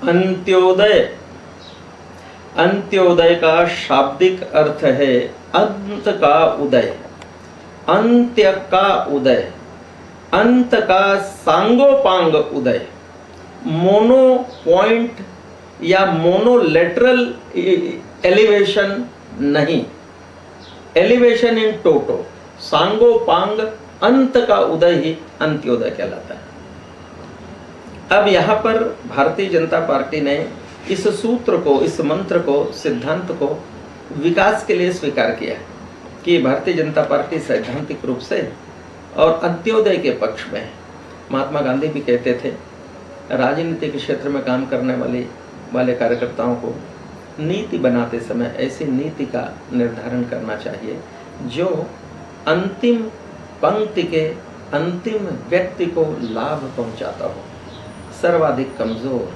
अंत्योदय, अंत्योदय का शाब्दिक अर्थ है अंत का उदय, अंत्य का उदय, अंत का सांगोपांग उदय। मोनो पॉइंट या मोनोलेटरल एलिवेशन नहीं, एलिवेशन इन टोटो, सांगोपांग अंत का उदय ही अंत्योदय कहलाता है। अब यहाँ पर भारतीय जनता पार्टी ने इस सूत्र को, इस मंत्र को, सिद्धांत को विकास के लिए स्वीकार किया कि भारतीय जनता पार्टी सैद्धांतिक रूप से और अंत्योदय के पक्ष में है। महात्मा गांधी भी कहते थे राजनीति के क्षेत्र में काम करने वाले कार्यकर्ताओं को नीति बनाते समय ऐसी नीति का निर्धारण करना चाहिए जो अंतिम पंक्ति के अंतिम व्यक्ति को लाभ पहुंचाता हो। सर्वाधिक कमजोर,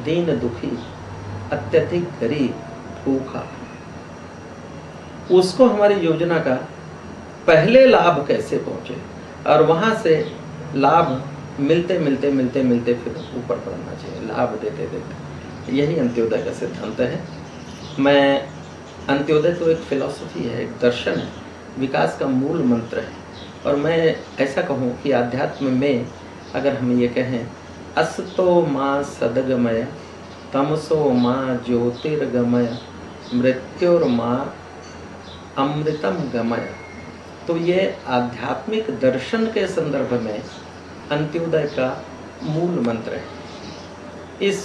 दीन दुखी, अत्यधिक गरीब, भूखा, उसको हमारी योजना का पहले लाभ कैसे पहुंचे और वहां से लाभ मिलते मिलते मिलते मिलते फिर ऊपर बढ़ना चाहिए, लाभ देते देते। यही अंत्योदय का सिद्धांत है। मैं अंत्योदय तो एक फिलॉसफी है, एक दर्शन है, विकास का मूल मंत्र है। और मैं ऐसा कहूँ कि आध्यात्म में अगर हम ये कहें असतो माँ सदगमय, तमसो माँ ज्योतिर्गमय, मृत्युर्माँ अमृतम गमय, तो ये आध्यात्मिक दर्शन के संदर्भ में अंत्योदय का मूल मंत्र है। इस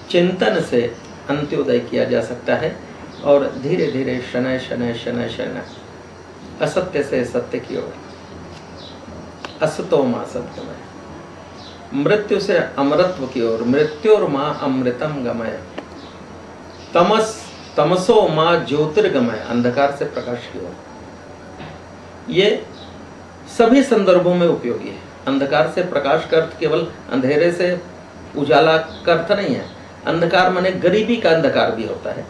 चिंतन से अंत्योदय किया जा सकता है और धीरे धीरे शनय शनय शनय शनय असत्य से सत्य की ओर, असतो माँ सत्यमय, मृत्यु से अमरत्व की ओर, मृत्युर माँ अमृतम गमय, तमसो माँ ज्योतिर्गमय, अंधकार से प्रकाश की ओर। ये सभी संदर्भों में उपयोगी है। अंधकार से प्रकाश का अर्थ केवल अंधेरे से उजाला का अर्थ नहीं है। अंधकार माने गरीबी का अंधकार भी होता है,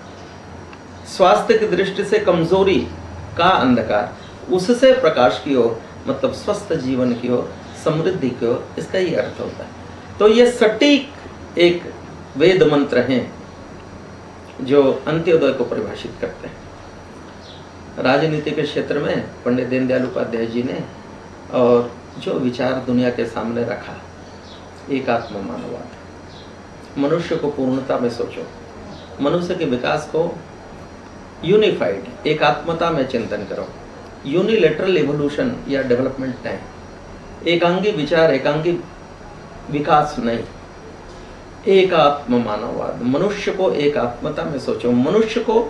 स्वास्थ्य की दृष्टि से कमजोरी का अंधकार, उससे प्रकाश की ओर मतलब स्वस्थ जीवन की ओर, समृद्धि की ओर, इसका ही अर्थ होता है। तो ये सटीक एक वेद मंत्र हैं जो अंत्योदय को परिभाषित करते हैं। राजनीति के क्षेत्र में पंडित दीनदयाल उपाध्याय जी ने और जो विचार दुनिया के सामने रखा, एकात्म मानववाद, मनुष्य को पूर्णता में सोचो, मनुष्य के विकास को यूनिफाइड एकात्मता में चिंतन करो, यूनिलेटरल एवोल्यूशन या डेवलपमेंट नहीं, एकांगी विचार, एकांगी विकास नहीं, एकात्म मानववाद। मनुष्य को एकात्मता में सोचो, मनुष्य को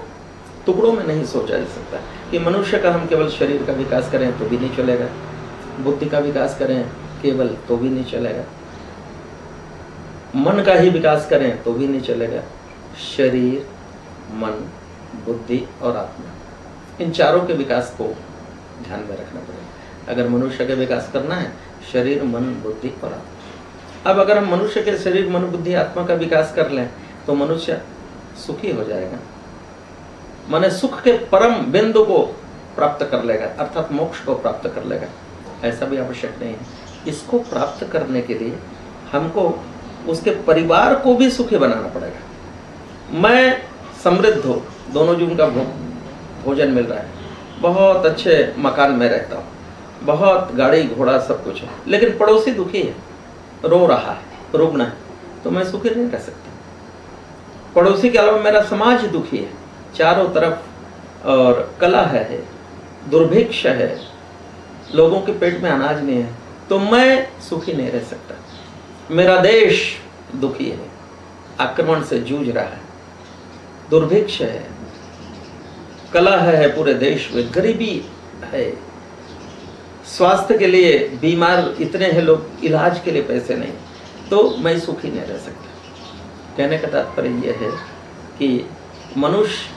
टुकड़ों में नहीं सोचा जा सकता कि मनुष्य का हम केवल शरीर का विकास करें तो भी नहीं चलेगा, बुद्धि का विकास करें केवल तो भी नहीं चलेगा, मन का ही विकास करें तो भी नहीं चलेगा। शरीर, मन, बुद्धि और आत्मा, इन चारों के विकास को ध्यान में रखना पड़ेगा अगर मनुष्य का विकास करना है। शरीर, मन, बुद्धि और आत्मा। अब अगर हम मनुष्य के शरीर, मन, बुद्धि, आत्मा का विकास कर लें तो मनुष्य सुखी हो जाएगा, माने सुख के परम बिंदु को प्राप्त कर लेगा, अर्थात मोक्ष को प्राप्त कर लेगा। ऐसा भी आवश्यक नहीं है। इसको प्राप्त करने के लिए हमको उसके परिवार को भी सुखी बनाना पड़ेगा। मैं समृद्ध हो, दोनों जून का भोजन मिल रहा है, बहुत अच्छे मकान में रहता हूँ, बहुत गाड़ी घोड़ा सब कुछ है, लेकिन पड़ोसी दुखी है, रो रहा है, रुग्ण है, तो मैं सुखी नहीं रह सकता। पड़ोसी के अलावा मेरा समाज दुखी है चारों तरफ, और कलह है, दुर्भिक्ष है, लोगों के पेट में अनाज नहीं है, तो मैं सुखी नहीं रह सकता। मेरा देश दुखी है, आक्रमण से जूझ रहा है, दुर्भिक्ष है, कलह है पूरे देश में, गरीबी है, स्वास्थ्य के लिए बीमार इतने हैं लोग, इलाज के लिए पैसे नहीं, तो मैं सुखी नहीं रह सकता। कहने का तात्पर्य यह है कि मनुष्य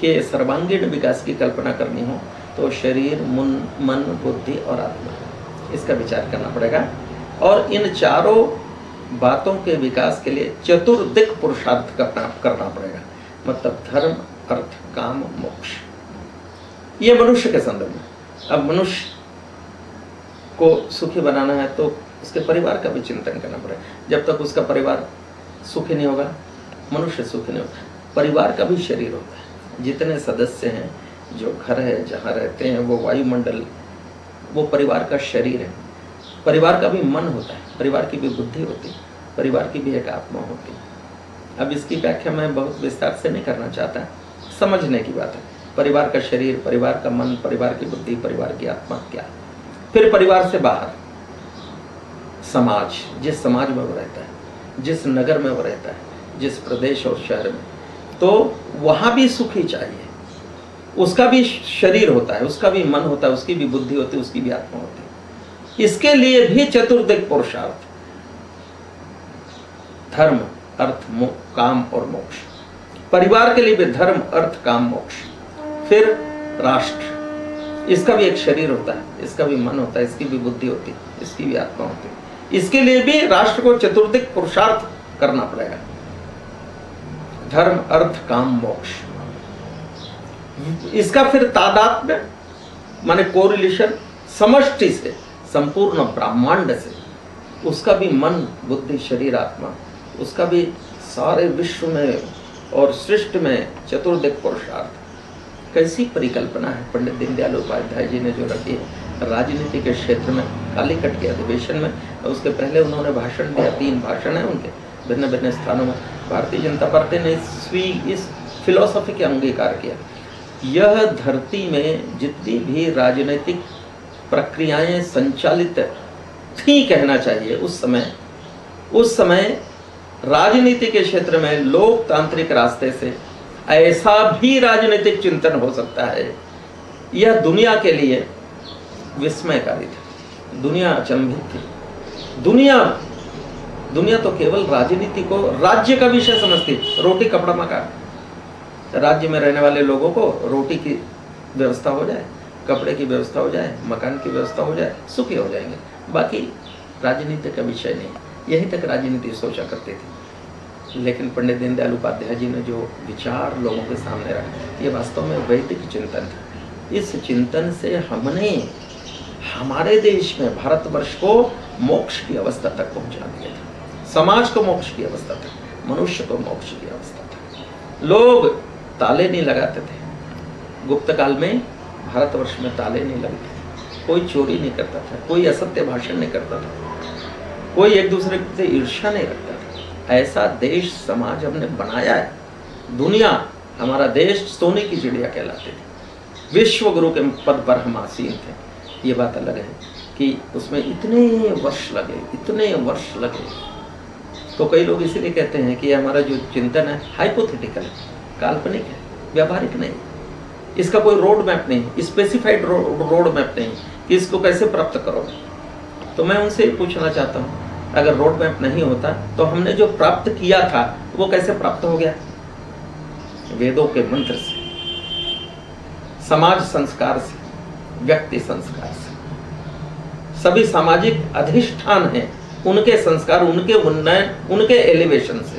के सर्वांगीण विकास की कल्पना करनी हो तो शरीर, मन, बुद्धि और आत्मा, इसका विचार करना पड़ेगा। और इन चारों बातों के विकास के लिए चतुर्दिक पुरुषार्थ करना पड़ेगा, मतलब धर्म, अर्थ, काम, मोक्ष। ये मनुष्य के संदर्भ में। अब मनुष्य को सुखी बनाना है तो उसके परिवार का भी चिंतन करना पड़ेगा। जब तक उसका परिवार सुखी नहीं होगा, मनुष्य सुखी नहीं होगा। परिवार का भी शरीर होता है, जितने सदस्य हैं, जो घर है जहाँ रहते हैं, वो वायुमंडल, वो परिवार का शरीर है। परिवार का भी मन होता है, परिवार की भी बुद्धि होती है, परिवार की भी एक आत्मा होती है। अब इसकी व्याख्या मैं बहुत विस्तार से नहीं करना चाहता, समझने की बात है। परिवार का शरीर, परिवार का मन, परिवार की बुद्धि, परिवार की आत्मा क्या। फिर परिवार से बाहर समाज, जिस समाज में वो रहता है, जिस नगर में वो रहता है, जिस प्रदेश और शहर में, तो वहाँ भी सुखी चाहिए। उसका भी शरीर होता है, उसका भी मन होता है, उसकी भी बुद्धि होती है, उसकी भी आत्मा होती है। इसके लिए भी चतुर्दिक पुरुषार्थ, धर्म, अर्थ, काम और मोक्ष। परिवार के लिए भी धर्म, अर्थ, काम, मोक्ष। फिर राष्ट्र, इसका भी एक शरीर होता है, इसका भी मन होता है, इसकी भी बुद्धि होती है, इसकी भी आत्मा होती है। इसके लिए भी राष्ट्र को चतुर्दिक पुरुषार्थ करना पड़ेगा, धर्म, अर्थ, काम, मोक्ष। इसका फिर तादात्म्य माने कोरिलेशन, समष्टि से, संपूर्ण ब्रह्मांड से, उसका भी मन, बुद्धि, शरीर, आत्मा, उसका भी सारे विश्व में और सृष्टि में चतुर्दिक पुरुषार्थ। कैसी परिकल्पना है पंडित दीनदयाल उपाध्याय जी ने जो रखी है राजनीति के क्षेत्र में, कालीकट के अधिवेशन में। उसके पहले उन्होंने भाषण दिया, 3 भाषण है उनके भिन्न भिन्न स्थानों में। भारतीय जनता पार्टी ने इस फिलॉसफी के अंगीकार किया। यह धरती में जितनी भी राजनीतिक प्रक्रियाएं संचालित थी, कहना चाहिए उस समय राजनीति के क्षेत्र में लोकतांत्रिक रास्ते से ऐसा भी राजनीतिक चिंतन हो सकता है, यह दुनिया के लिए विस्मयकारी था। दुनिया अचंभित थी। दुनिया तो केवल राजनीति को राज्य का विषय समझती, रोटी कपड़ा मकान। राज्य में रहने वाले लोगों को रोटी की व्यवस्था हो जाए, कपड़े की व्यवस्था हो जाए, मकान की व्यवस्था हो जाए, सुखी हो जाएंगे। बाकी राजनीति का विषय नहीं। यही तक राजनीति सोचा करती थी। लेकिन पंडित दीनदयाल उपाध्याय जी ने जो विचार लोगों के सामने रखा, ये वास्तव में वैदिक चिंतन था। इस चिंतन से हमने हमारे देश में, भारतवर्ष को मोक्ष की अवस्था तक पहुंचा दिया था। समाज को मोक्ष की अवस्था तक, मनुष्य को मोक्ष की अवस्था तक। लोग ताले नहीं लगाते थे। गुप्त काल में भारतवर्ष में ताले नहीं लगते थे। कोई चोरी नहीं करता था, कोई असत्य भाषण नहीं करता था, कोई एक दूसरे से ईर्ष्या नहीं रखता था। ऐसा देश समाज हमने बनाया है। दुनिया, हमारा देश सोने की चिड़िया कहलाती थी। विश्व गुरु के पद पर हम आसीन थे। ये बात अलग है कि उसमें इतने वर्ष लगे। तो कई लोग इसीलिए कहते हैं कि हमारा जो चिंतन है हाइपोथेटिकल है, काल्पनिक है, व्यावहारिक नहीं। इसका कोई रोड मैप नहीं, स्पेसिफाइड रोड मैप नहीं कि इसको कैसे प्राप्त करोगे। तो मैं उनसे पूछना चाहता हूँ, अगर रोड मैप नहीं होता तो हमने जो प्राप्त किया था वो कैसे प्राप्त हो गया? वेदों के मंत्र से, समाज संस्कार से, व्यक्ति संस्कार से। सभी सामाजिक अधिष्ठान हैं, उनके संस्कार, उनके उन्नयन, उनके एलिवेशन से।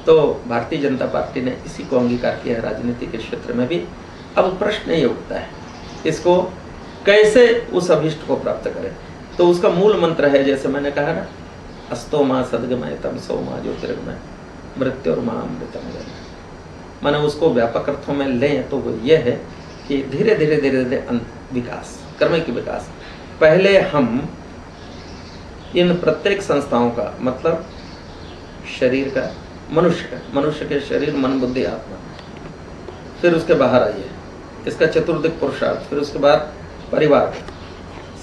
तो भारतीय जनता पार्टी ने इसी को अंगीकार किया है राजनीति के क्षेत्र में भी। अब प्रश्न ये उठता है, इसको कैसे उस अभिष्ट को प्राप्त करें? तो उसका मूल मंत्र है, जैसे मैंने कहा ना, अस्तो मां सद्गमय तमसो मां ज्योतिर्गमय मृत्योर्मा अमृतमय। माने उसको व्यापक अर्थों में लें तो वो ये है कि धीरे धीरे विकास, क्रमिक विकास। पहले हम इन प्रत्येक संस्थाओं का, मतलब शरीर का, मनुष्य के शरीर, मन, बुद्धि, आत्मा, फिर उसके बाहर आइए इसका चतुर्दिक पुरुषार्थ, फिर उसके बाद परिवार का,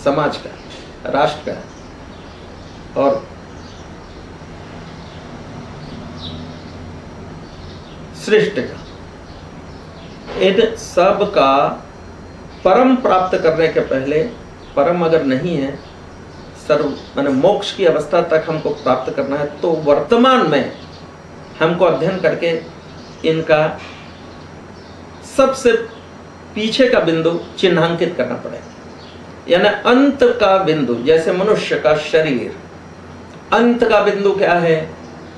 समाज का, राष्ट्र का और सृष्टि का। इन सब का परम प्राप्त करने के पहले, परम अगर नहीं है, सर्व माने मोक्ष की अवस्था तक हमको प्राप्त करना है, तो वर्तमान में हमको अध्ययन करके इनका सबसे पीछे का बिंदु चिन्हांकित करना पड़ेगा। यानी अंत का बिंदु, जैसे मनुष्य का शरीर, अंत का बिंदु क्या है?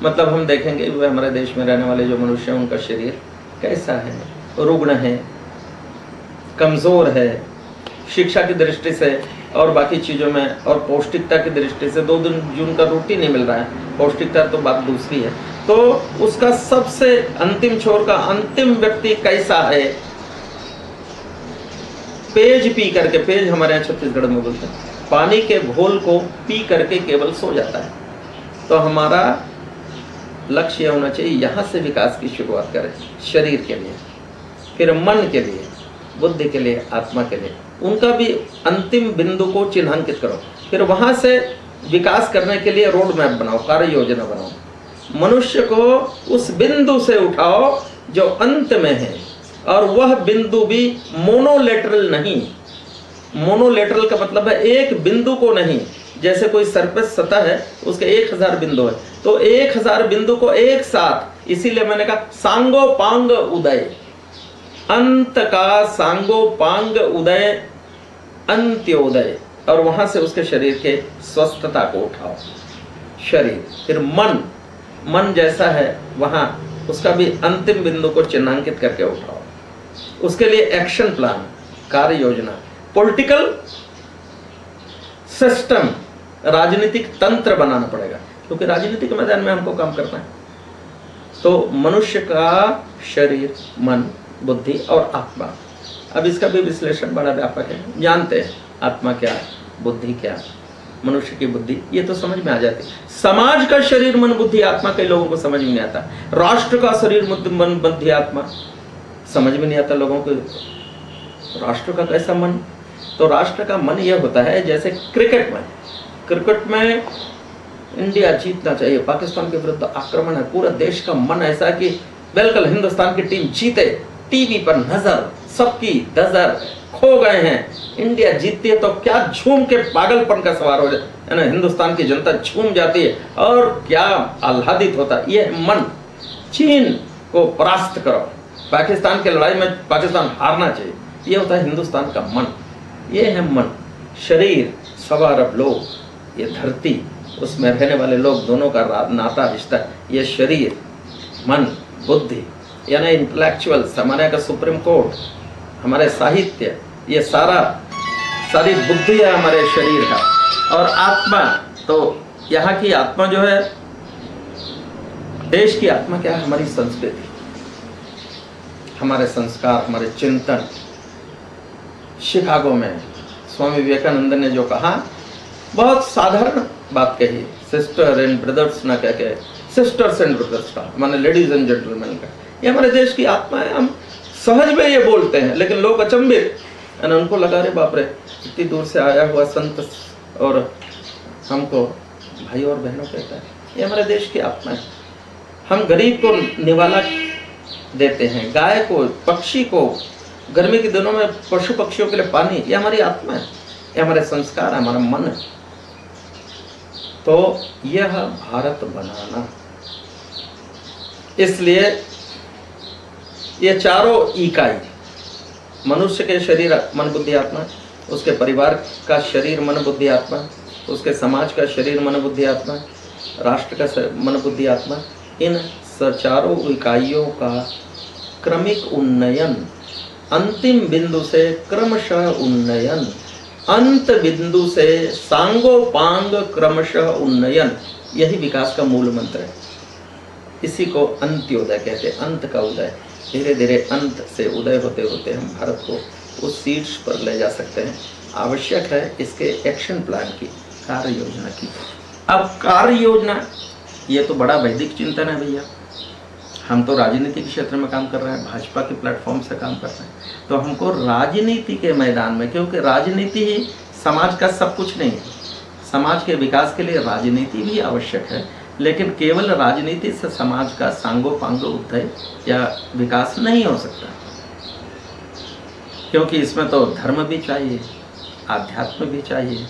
मतलब हम देखेंगे वह हमारे देश में रहने वाले जो मनुष्य हैं, उनका शरीर कैसा है? रुग्ण है, कमजोर है, शिक्षा की दृष्टि से और बाकी चीज़ों में, और पौष्टिकता की दृष्टि से 2 दिन जून का रोटी नहीं मिल रहा है, पौष्टिकता तो बात दूसरी है। तो उसका सबसे अंतिम छोर का अंतिम व्यक्ति कैसा है? पेज पी करके, पेज हमारे यहाँ छत्तीसगढ़ में बोलते हैं, पानी के घोल को पी करके केवल सो जाता है। तो हमारा लक्ष्य होना चाहिए यहाँ से विकास की शुरुआत करें, शरीर के लिए, फिर मन के लिए, बुद्धि के लिए, आत्मा के लिए। उनका भी अंतिम बिंदु को चिन्हांकित करो, फिर वहां से विकास करने के लिए रोड मैप बनाओ, कार्य योजना बनाओ। मनुष्य को उस बिंदु से उठाओ जो अंत में है, और वह बिंदु भी मोनोलेटरल नहीं। मोनोलेटरल का मतलब है एक बिंदु को नहीं, जैसे कोई सरफेस सतह है उसके 1000 बिंदु है, तो 1000 बिंदु को एक साथ, इसीलिए मैंने कहा सांगोपांग उदय, अंत का सांगोपांग उदय, अंत्योदय, और वहां से उसके शरीर के स्वस्थता को उठाओ। शरीर, फिर मन, मन जैसा है वहां उसका भी अंतिम बिंदु को चिन्हांकित करके उठाओ। उसके लिए एक्शन प्लान, कार्य योजना, पॉलिटिकल सिस्टम, राजनीतिक तंत्र बनाना पड़ेगा, क्योंकि राजनीतिक मैदान में हमको काम करना है। तो मनुष्य का शरीर, मन, बुद्धि और आत्मा, अब इसका भी विश्लेषण बड़ा व्यापक है। जानते हैं आत्मा क्या है, बुद्धि क्या है, मनुष्य की बुद्धि, ये तो समझ में आ जाती है। समाज का शरीर, मन, बुद्धि, आत्मा कई लोगों को समझ में नहीं आता। राष्ट्र का शरीर, मन, बुद्धि, आत्मा समझ में नहीं आता लोगों को। राष्ट्र का कैसा मन? तो राष्ट्र का मन यह होता है जैसे क्रिकेट में इंडिया जीतना चाहिए, पाकिस्तान के विरुद्ध आक्रमण है, पूरा देश का मन ऐसा कि बिल्कुल हिंदुस्तान की टीम जीते, टीवी पर नजर, सबकी नजर खो गए हैं। इंडिया जीतती है तो क्या झूम के पागलपन का सवार हो जाए, है ना, हिंदुस्तान की जनता झूम जाती है और क्या आह्लादित होता है। ये मन, चीन को परास्त करो, पाकिस्तान की लड़ाई में पाकिस्तान हारना चाहिए, ये होता है हिंदुस्तान का मन। ये है मन। शरीर, 1.25 अरब लोग, ये धरती, उसमें रहने वाले लोग, दोनों का नाता रिश्ता, ये शरीर, मन, बुद्धि, यानी इंटेलेक्चुअल्स, हमारे का सुप्रीम कोर्ट, हमारे साहित्य, ये सारी बुद्धि है हमारे शरीर का। और आत्मा, तो यहाँ की आत्मा जो है, देश की आत्मा क्या है? हमारी संस्कृति, हमारे संस्कार, हमारे चिंतन। शिकागो में स्वामी विवेकानंद ने जो कहा, बहुत साधारण बात कही, सिस्टर एंड ब्रदर्स ना कह के सिस्टर्स एंड ब्रदर्स का, माने लेडीज एंड जेंटलमैन का। ये हमारे देश की आत्मा है। हम सहज में ये बोलते हैं, लेकिन लोग अचंभित, उनको लगा रे बाप रे, इतनी दूर से आया हुआ संत और हमको भाई और बहनों कहता है। ये हमारे देश की आत्मा है। हम गरीब को निवाला देते हैं, गाय को, पक्षी को, गर्मी के दिनों में पशु पक्षियों के लिए पानी, ये हमारी आत्मा है, ये हमारे संस्कार, हमारा मन है। तो यह भारत बनाना, इसलिए ये चारों इकाई, मनुष्य के शरीर, मन, बुद्धि, आत्मा, उसके परिवार का शरीर, मन, बुद्धि, आत्मा, उसके समाज का शरीर, मन, बुद्धि, आत्मा, राष्ट्र का मन, बुद्धि, आत्मा, इन चारों इकाइयों का क्रमिक उन्नयन, अंतिम बिंदु से क्रमशः उन्नयन, अंत बिंदु से सांगोपांग क्रमशः उन्नयन, यही विकास का मूल मंत्र है। इसी को अंत्योदय कहते हैं, अंत का उदय। धीरे धीरे अंत से उदय होते होते हम भारत को उस शीर्ष पर ले जा सकते हैं। आवश्यक है इसके एक्शन प्लान की, कार्य योजना की। अब कार्य योजना, ये तो बड़ा वैदिक चिंतन है भैया। हम तो राजनीति के क्षेत्र में काम कर रहे हैं, भाजपा के प्लेटफॉर्म से काम कर रहे हैं, तो हमको राजनीति के मैदान में, क्योंकि राजनीति ही समाज का सब कुछ नहीं है, समाज के विकास के लिए राजनीति भी आवश्यक है, लेकिन केवल राजनीति से समाज का सांगोपांग उदय या विकास नहीं हो सकता, क्योंकि इसमें तो धर्म भी चाहिए, आध्यात्म भी चाहिए,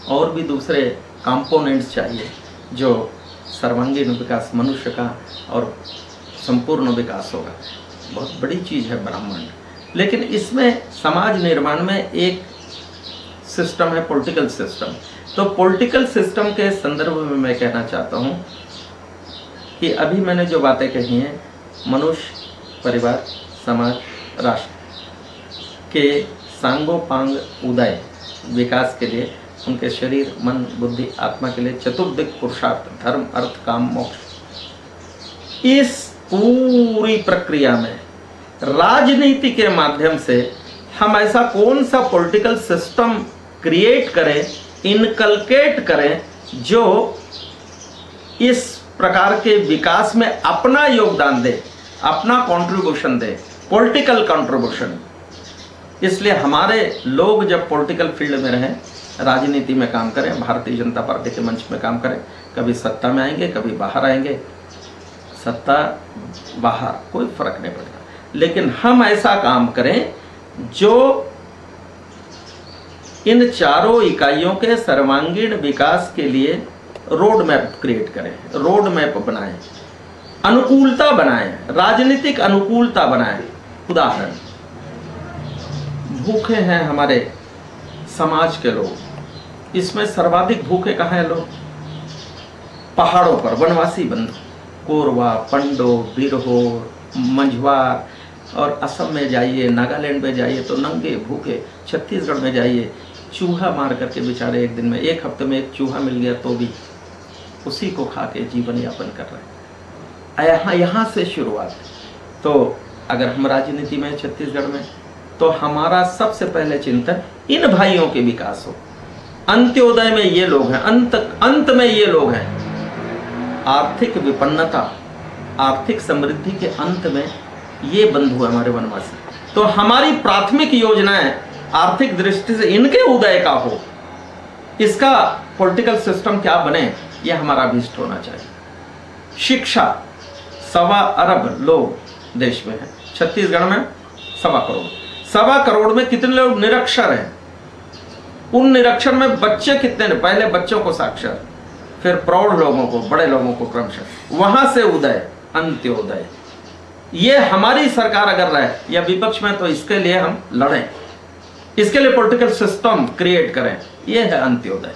और भी दूसरे कंपोनेंट्स चाहिए जो सर्वांगीण विकास मनुष्य का और संपूर्ण विकास होगा। बहुत बड़ी चीज़ है ब्रह्मांड। लेकिन इसमें समाज निर्माण में एक सिस्टम है, पॉलिटिकल सिस्टम। तो पॉलिटिकल सिस्टम के संदर्भ में मैं कहना चाहता हूँ कि अभी मैंने जो बातें कही हैं, मनुष्य, परिवार, समाज, राष्ट्र के सांगोपांग उदय विकास के लिए, उनके शरीर, मन, बुद्धि, आत्मा के लिए चतुर्दिक पुरुषार्थ, धर्म, अर्थ, काम, मोक्ष, इस पूरी प्रक्रिया में राजनीति के माध्यम से हम ऐसा कौन सा पॉलिटिकल सिस्टम क्रिएट करें, इनकलकेट करें, जो इस प्रकार के विकास में अपना योगदान दे, अपना कंट्रीब्यूशन दे, पॉलिटिकल कंट्रीब्यूशन। इसलिए हमारे लोग जब पॉलिटिकल फील्ड में रहें, राजनीति में काम करें, भारतीय जनता पार्टी के मंच में काम करें, कभी सत्ता में आएंगे, कभी बाहर आएंगे, सत्ता बाहर कोई फर्क नहीं पड़ता, लेकिन हम ऐसा काम करें जो इन चारों इकाइयों के सर्वांगीण विकास के लिए रोड मैप क्रिएट करें, रोड मैप बनाएं, अनुकूलता बनाएं, राजनीतिक अनुकूलता बनाएं। उदाहरण, भूखे हैं हमारे समाज के लोग, इसमें सर्वाधिक भूखे कहाँ हैं लोग? पहाड़ों पर वनवासी बंधु, कोरवा, पंडो, बिरहो, मंझवार, और असम में जाइए, नागालैंड में जाइए तो नंगे भूखे, छत्तीसगढ़ में जाइए, चूहा मार करके बेचारे एक दिन में, एक हफ्ते में एक चूहा मिल गया तो भी उसी को खा के जीवन यापन कर रहे हैं। यहाँ से शुरुआत। तो अगर हम राजनीति में, छत्तीसगढ़ में, तो हमारा सबसे पहले चिंतन इन भाइयों के विकास हो। अंत्योदय में ये लोग हैं, अंत में ये लोग हैं। आर्थिक विपन्नता, आर्थिक समृद्धि के अंत में ये बंधु है हमारे वनवासी। तो हमारी प्राथमिक योजनाएं आर्थिक दृष्टि से इनके उदय का हो, इसका पॉलिटिकल सिस्टम क्या बने, यह हमारा अभिष्ट होना चाहिए। शिक्षा, 1.25 अरब लोग देश में हैं, छत्तीसगढ़ में 1.25 करोड़। 1.25 करोड़ में कितने लोग निरक्षर हैं? उन निरक्षर में बच्चे कितने हैं? पहले बच्चों को साक्षर, फिर प्रौढ़ लोगों को, बड़े लोगों को क्रमशः, वहां से उदय, अंत्योदय। ये हमारी सरकार अगर रहे या विपक्ष में, तो इसके लिए हम लड़ें, इसके लिए पॉलिटिकल सिस्टम क्रिएट करें। ये है अंत्योदय।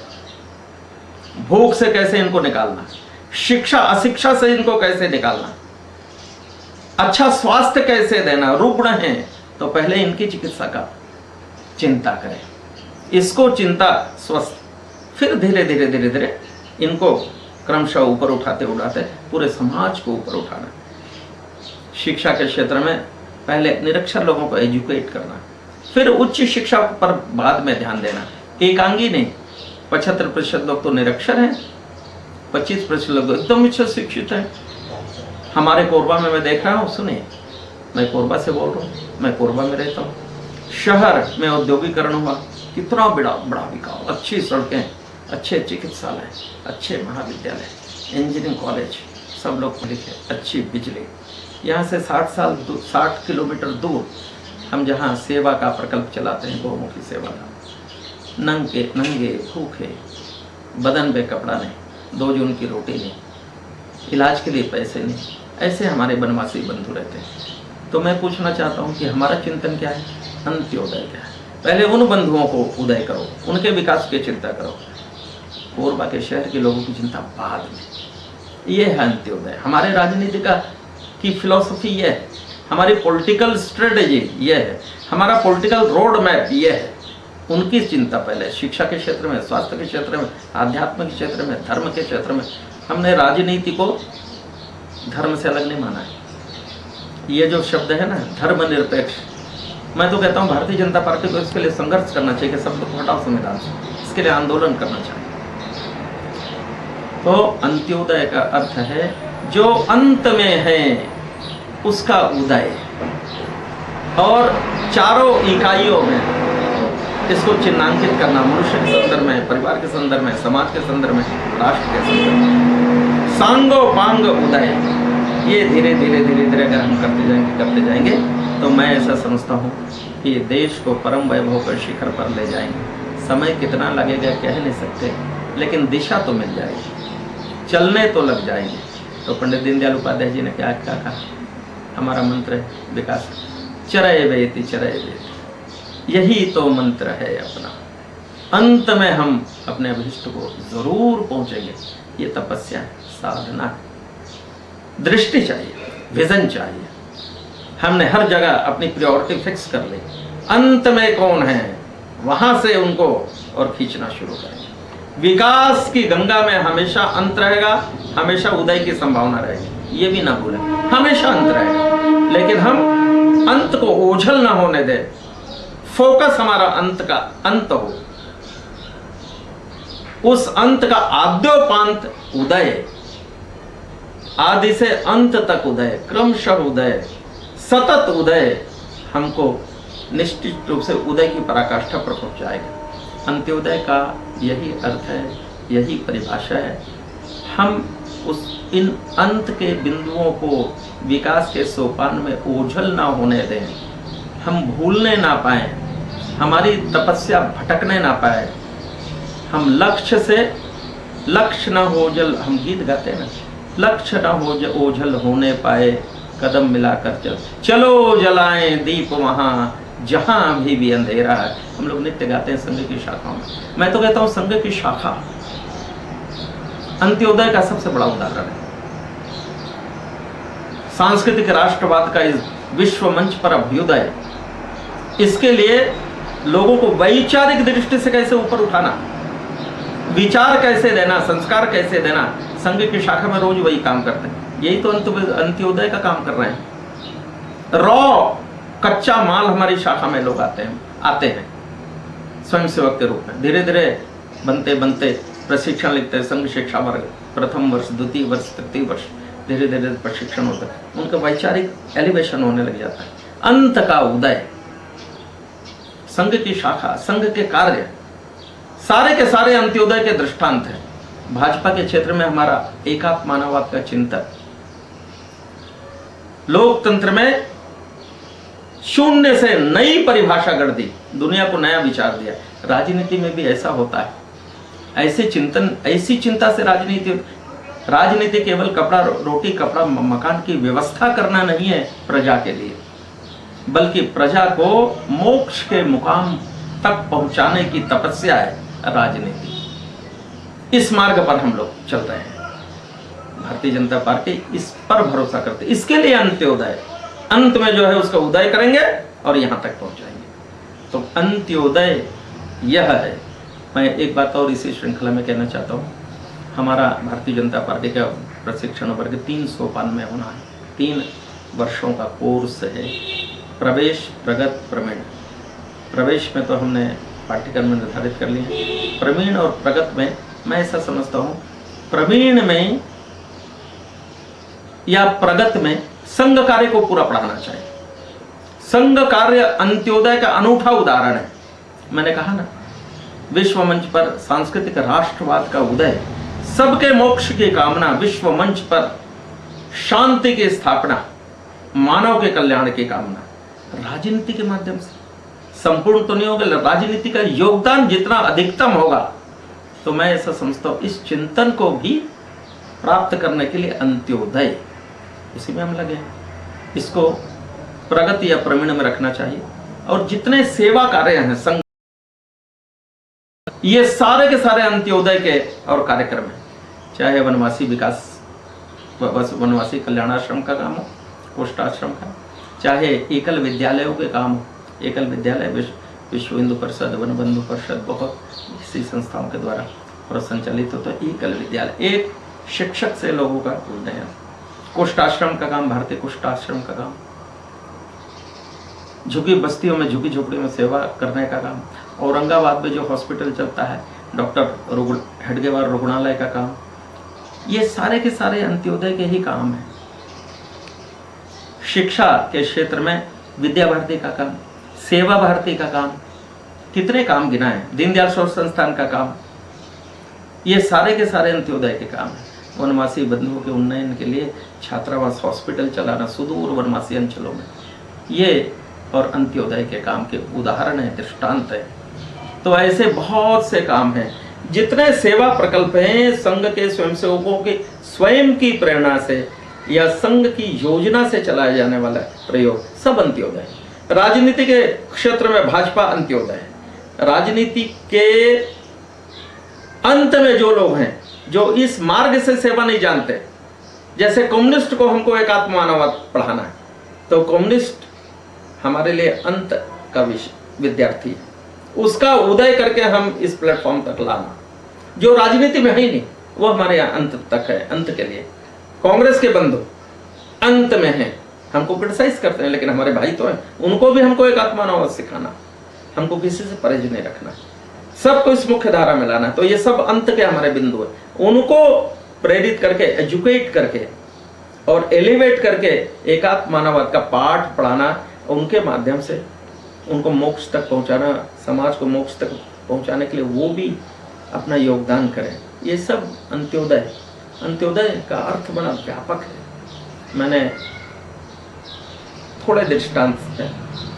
भूख से कैसे इनको निकालना, शिक्षा अशिक्षा से इनको कैसे निकालना, अच्छा स्वास्थ्य कैसे देना, रुग्ण हैं तो पहले इनकी चिकित्सा का चिंता करें, इसको चिंता स्वस्थ, फिर धीरे धीरे धीरे धीरे इनको क्रमशः ऊपर उठाते उठाते पूरे समाज को ऊपर उठाना। शिक्षा के क्षेत्र में पहले निरक्षर लोगों को एजुकेट करना, फिर उच्च शिक्षा पर बाद में ध्यान देना। एकांगी नहीं, 75% लोग तो निरक्षर हैं, 25% लोग एकदम उच्च शिक्षित हैं। हमारे कोरबा में मैं देख रहा हूँ, सुनिए, मैं कोरबा से बोल रहा हूँ, मैं कोरबा में रहता हूँ। शहर में औद्योगिकरण हुआ, कितना बड़ा विकास, अच्छी सड़कें, अच्छे चिकित्सालय, अच्छे महाविद्यालय, इंजीनियरिंग कॉलेज, सब लोग पढ़े लिखे, अच्छी बिजली। यहाँ से 60 किलोमीटर दूर हम जहाँ सेवा का प्रकल्प चलाते हैं, गौमुखी सेवा का, नंगे भूखे, बदन पे कपड़ा नहीं, 2 जून की रोटी नहीं, इलाज के लिए पैसे नहीं, ऐसे हमारे वनवासी बंधु रहते हैं। तो मैं पूछना चाहता हूँ कि हमारा चिंतन क्या है, अंत्योदय क्या है? पहले उन बंधुओं को उदय करो, उनके विकास की चिंता करो, कोरबा के शहर के लोगों की चिंता बाद में। ये है अंत्योदय। हमारे राजनीति की फिलॉसफी ये है, हमारी पॉलिटिकल स्ट्रेटेजी ये है, हमारा पॉलिटिकल रोड मैप ये है। उनकी चिंता पहले, शिक्षा के क्षेत्र में, स्वास्थ्य के क्षेत्र में, आध्यात्म के क्षेत्र में, धर्म के क्षेत्र में। हमने राजनीति को धर्म से अलग नहीं माना है। ये जो शब्द है ना, धर्मनिरपेक्ष, मैं तो कहता हूँ भारतीय जनता पार्टी को इसके लिए संघर्ष करना चाहिए कि शब्द को हटाओ संविधान से, इसके लिए आंदोलन करना चाहिए। तो अंत्योदय का अर्थ है जो अंत में है उसका उदय, और चारों इकाइयों में इसको चिन्हांकित करना, मनुष्य के संदर्भ में, परिवार के संदर्भ में, समाज के संदर्भ में, राष्ट्र के संदर्भ में, सांगो पांग उदय। ये धीरे धीरे धीरे धीरे अगर हम करते जाएंगे तो मैं ऐसा समझता हूँ कि देश को परम वैभव पर शिखर पर ले जाएंगे। समय कितना लगेगा कह नहीं सकते, लेकिन दिशा तो मिल जाएगी, चलने तो लग जाएंगे। तो पंडित दीनदयाल उपाध्याय जी ने क्या कहा, हमारा मंत्र है विकास, चरय वेति चरय वेति, यही तो मंत्र है अपना। अंत में हम अपने अभिष्ट को जरूर पहुंचेंगे। ये तपस्या है, साधना है, दृष्टि चाहिए, विजन चाहिए। हमने हर जगह अपनी प्रायोरिटी फिक्स कर ली। अंत में कौन है, वहां से उनको और खींचना शुरू करेंगे। विकास की गंगा में हमेशा अंत रहेगा, हमेशा उदय की संभावना रहेगी, ये भी ना भूलें, हमेशा अंत रहेगा। लेकिन हम अंत को ओझल ना होने दें, फोकस हमारा अंत का अंत हो, उस अंत का आद्योपांत उदय, आदि से अंत तक उदय, क्रमशः उदय, सतत उदय हमको निश्चित रूप से उदय की पराकाष्ठा पर पहुंचाएगा। अंत्योदय का यही अर्थ है, यही परिभाषा है। हम उस इन अंत के बिंदुओं को विकास के सोपान में ओझल ना होने दें, हम भूलने ना पाए, हमारी तपस्या भटकने ना पाए, हम लक्ष्य से लक्ष्य ना ओझल, हम गीत गाते हैं ना, लक्ष्य ना हो ओझल होने पाए, कदम मिलाकर चलो जलाएं दीप वहां जहां भी अंधेरा है। हम लोग नित्य गाते हैं संघ की शाखाओं में। मैं तो कहता हूं संघ की शाखा अंत्योदय का सबसे बड़ा उदाहरण है। सांस्कृतिक राष्ट्रवाद का इस विश्व मंच पर अभ्युदय, इसके लिए लोगों को वैचारिक दृष्टि से कैसे ऊपर उठाना, विचार कैसे देना, संस्कार कैसे देना, संघ की शाखा में रोज वही काम करते हैं। यही तो अंत्योदय का काम कर रहे हैं। रॉ कच्चा माल हमारी शाखा में लोग आते हैं स्वयंसेवक के रूप में। धीरे धीरे बनते बनते प्रशिक्षण लिखते हैं, संघ शिक्षा वर्ग प्रथम वर्ष, द्वितीय वर्ष, तृतीय वर्ष, धीरे धीरे प्रशिक्षण होता है, उनका वैचारिक एलिवेशन होने लग जाता है। अंत का उदय, संघ की शाखा, संघ के कार्य सारे के सारे अंत्योदय के दृष्टांत है। भाजपा के क्षेत्र में हमारा एकात्म मानववाद का चिंतन, लोकतंत्र में शून्य से नई परिभाषा गढ़ दी, दुनिया को नया विचार दिया। राजनीति में भी ऐसा होता है, ऐसे चिंतन, ऐसी चिंता से राजनीति केवल कपड़ा रोटी कपड़ा मकान की व्यवस्था करना नहीं है प्रजा के लिए, बल्कि प्रजा को मोक्ष के मुकाम तक पहुंचाने की तपस्या है राजनीति। इस मार्ग पर हम लोग चल रहे हैं। भारतीय जनता पार्टी इस पर भरोसा करती है। इसके लिए अंत्योदय, अंत में जो है उसका उदय करेंगे और यहां तक पहुंचाएंगे। तो अंत्योदय यह है। मैं एक बात और इसी श्रृंखला में कहना चाहता हूं, हमारा भारतीय जनता पार्टी का प्रशिक्षण वर्ग 3 सोपान में होना है। 3 वर्षों का कोर्स है, प्रवेश, प्रगत, प्रवीण। प्रवेश में तो हमने पाठ्यक्रम में निर्धारित कर लिए। प्रवीण और प्रगत में मैं ऐसा समझता हूं, प्रवीण में या प्रगत में संघ कार्य को पूरा पढ़ाना चाहिए। संघ कार्य अंत्योदय का अनूठा उदाहरण है। मैंने कहा ना, विश्व मंच पर सांस्कृतिक राष्ट्रवाद का उदय, सबके मोक्ष की कामना, विश्व मंच पर शांति की स्थापना, मानव के कल्याण की कामना, राजनीति के माध्यम से। संपूर्ण तो नहीं होगा, राजनीति का योगदान जितना अधिकतम होगा, तो मैं ऐसा समझता हूं इस चिंतन को भी प्राप्त करने के लिए अंत्योदय, इसी में हम लगे हैं। इसको प्रगति या प्रवीण में रखना चाहिए। और जितने सेवा कार्य हैं संघ, ये सारे के सारे अंत्योदय के और कार्यक्रम हैं। चाहे वनवासी विकास, वनवासी कल्याणाश्रम का काम हो, कुष्ठाश्रम का, चाहे एकल विद्यालयों के काम हो, एकल विद्यालय विश्व हिंदू परिषद, वन बंधु परिषद, बहुत इसी संस्थाओं के द्वारा और संचालित होता है। एकल विद्यालय, एक शिक्षक से लोगों का उन्नयन, कुष्ठाश्रम का काम, भारतीय कुष्ठाश्रम का काम, झुग्गी बस्तियों में, झुग्गी झोपड़ी में सेवा करने का काम, औरंगाबाद में जो हॉस्पिटल चलता है डॉक्टर हेडगेवार रुग्णालय का काम, ये सारे के सारे अंत्योदय के ही काम है। शिक्षा के क्षेत्र में विद्या भारती का काम, सेवा भारती का काम, कितने काम गिनाए, दीनदयाल शोध संस्थान का काम, ये सारे के सारे अंत्योदय के काम है। वनवासी बंधुओं के उन्नयन के लिए छात्रावास हॉस्पिटल चलाना सुदूर वनवासी अंचलों में, ये और अंत्योदय के काम के उदाहरण है, दृष्टांत है। तो ऐसे बहुत से काम हैं, जितने सेवा प्रकल्प हैं संघ के स्वयंसेवकों के स्वयं की प्रेरणा से या संघ की योजना से चलाया जाने वाला प्रयोग, सब अंत्योदय। राजनीति के क्षेत्र में भाजपा अंत्योदय है। राजनीति के अंत में जो लोग हैं जो इस मार्ग से सेवा नहीं जानते, जैसे कम्युनिस्ट को हमको एकात्म मानववाद पढ़ाना है, तो कम्युनिस्ट हमारे लिए अंत का विद्यार्थी है। उसका उदय करके हम इस प्लेटफॉर्म तक लाना, जो राजनीति में है ही नहीं, वो हमारे यहाँ अंत तक है, अंत के लिए। कांग्रेस के बंधु अंत में हैं, हमको क्रिटिसाइज करते हैं, लेकिन हमारे भाई तो हैं, उनको भी हमको एक आत्मानुवाद सिखाना, हमको किसी से परहेज नहीं रखना, सबको इस मुख्य धारा में लाना। तो ये सब अंत के हमारे बिंदु है, उनको प्रेरित करके, एजुकेट करके और एलिवेट करके एकात्म मानववाद का पाठ पढ़ाना, उनके माध्यम से उनको मोक्ष तक पहुंचाना, समाज को मोक्ष तक पहुंचाने के लिए वो भी अपना योगदान करें। ये सब अंत्योदय, अंत्योदय का अर्थ बड़ा व्यापक है। मैंने थोड़े दृष्टांत से,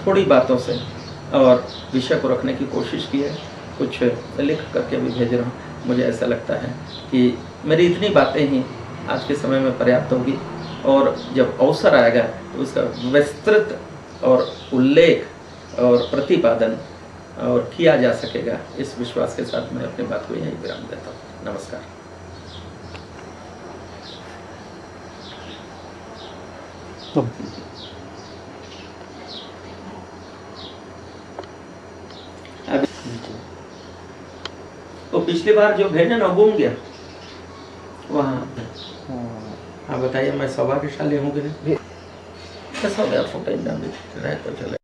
थोड़ी बातों से और विषय को रखने की कोशिश की है, कुछ लिख करके भी भेज रहा हूँ। मुझे ऐसा लगता है कि मेरी इतनी बातें ही आज के समय में पर्याप्त होगी, और जब अवसर आएगा तो उसका विस्तृत और उल्लेख और प्रतिपादन और किया जा सकेगा, इस विश्वास के साथ मैं अपनी बात को यहीं विराम देता हूँ। नमस्कार। तो पिछली बार जो भेजा ना गुम गया वहाँ, हाँ बताइए, मैं सौभाग्यशाली हूँ कि नहीं? कैसा हो गया फोटो रह तो चले।